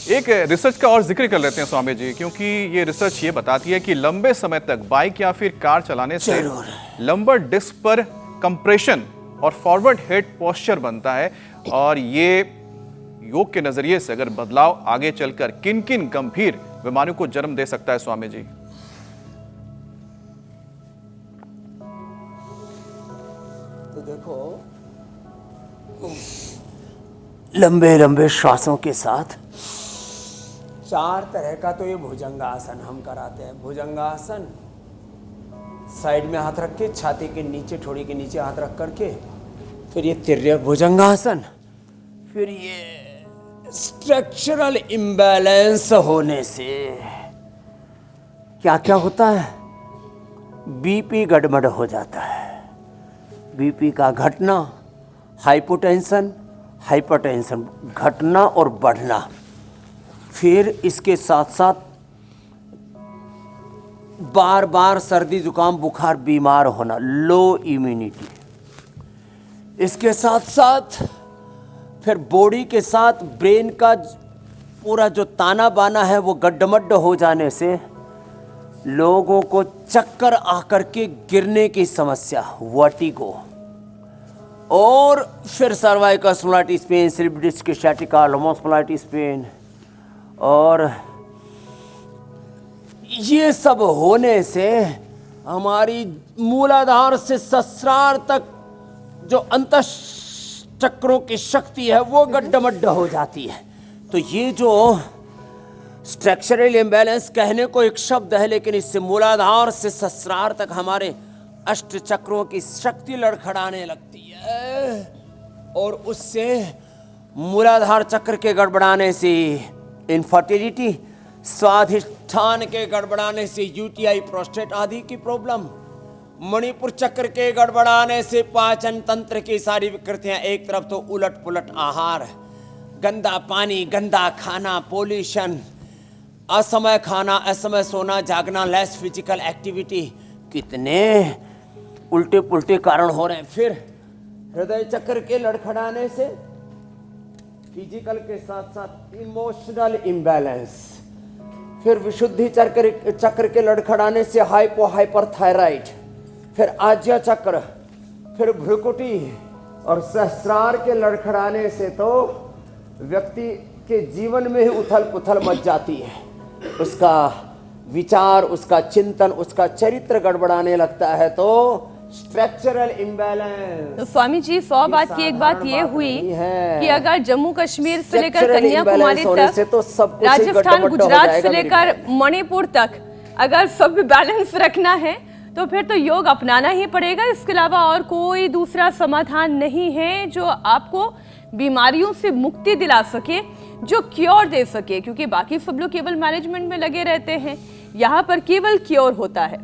एक रिसर्च का और जिक्र कर लेते हैं स्वामी जी, क्योंकि ये रिसर्च ये बताती है कि लंबे समय तक बाइक या फिर कार चलाने से लंबर डिस्क पर कंप्रेशन और फॉरवर्ड हेड पोस्चर बनता है, और ये योग के नजरिए से अगर बदलाव आगे चलकर किन किन गंभीर बीमारियों को जन्म दे सकता है स्वामी जी? तो देखो, लंबे लंबे श्वासों के साथ 4 तरह का तो ये भुजंगासन हम कराते हैं। भुजंगासन, साइड में हाथ रख के, छाती के नीचे, ठोड़ी के नीचे हाथ रख करके, फिर ये तिर्यक भुजंगासन, फिर ये स्ट्रक्चरल इम्बैलेंस होने से क्या क्या होता है? बीपी गड़बड़ हो जाता है, बीपी का घटना, हाइपोटेंशन, हाइपरटेंशन घटना और बढ़ना, फिर इसके साथ साथ बार बार सर्दी जुकाम बुखार बीमार होना, लो इम्यूनिटी। इसके साथ साथ फिर बॉडी के साथ ब्रेन का पूरा जो ताना बाना है वो गड्ढमड्ढ हो जाने से लोगों को चक्कर आकर के गिरने की समस्या, वर्टिगो, और फिर cervical spondylitis pain, slip disc स्ciatica, लम्बोस्पॉन्डिलाइटिस पेन, और ये सब होने से हमारी मूलाधार से सहस्रार तक जो अंतःचक्रों की शक्ति है वो गड्ढमड्ढ हो जाती है। तो ये जो स्ट्रक्चरल इम्बैलेंस कहने को एक शब्द है, लेकिन इससे मूलाधार से सहस्रार तक हमारे अष्ट चक्रों की शक्ति लड़खड़ाने लगती है, और उससे मूलाधार चक्र के गड़बड़ाने से इनफर्टिलिटी, स्वाधिष्ठान के गड़बड़ाने से यूटीआई, प्रोस्टेट आदि की प्रॉब्लम, मणिपुर चक्र के गड़बड़ाने से पाचन तंत्र की सारी विकृतियां, एक तरफ तो उलट पुलट आहार, गंदा पानी, गंदा खाना, पोल्यूशन, असमय खाना, असमय सोना, जागना, लेस फिजिकल एक्टिविटी, कितने उल्टे पुल्टे कारण हो रहे हैं। फिर हृदय चक्र के लड़खड़ाने से फिजिकल के साथ साथ इमोशनल इम्बैलेंस, फिर विशुद्धि चक्र के लड़खड़ाने से हाइपो हाइपरथायराइड, फिर आज्य चक्र, फिर भ्रुकुटी और सहस्रार के लड़खड़ाने से तो व्यक्ति के जीवन में ही उथल पुथल मच जाती है। उसका विचार, उसका चिंतन, उसका चरित्र गड़बड़ाने लगता है। तो स्ट्रक्चरल इम्बैलेंस। तो स्वामी जी 100 बात की एक बात ये हुई कि अगर जम्मू कश्मीर से लेकर कन्याकुमारी तक, तो राजस्थान, गुजरात से लेकर मणिपुर तक अगर सब बैलेंस रखना है तो फिर तो योग अपनाना ही पड़ेगा। इसके अलावा और कोई दूसरा समाधान नहीं है जो आपको बीमारियों से मुक्ति दिला सके, जो क्योर दे सके, क्योंकि बाकी सब लोग केवल मैनेजमेंट में लगे रहते हैं, यहाँ पर केवल क्योर होता है।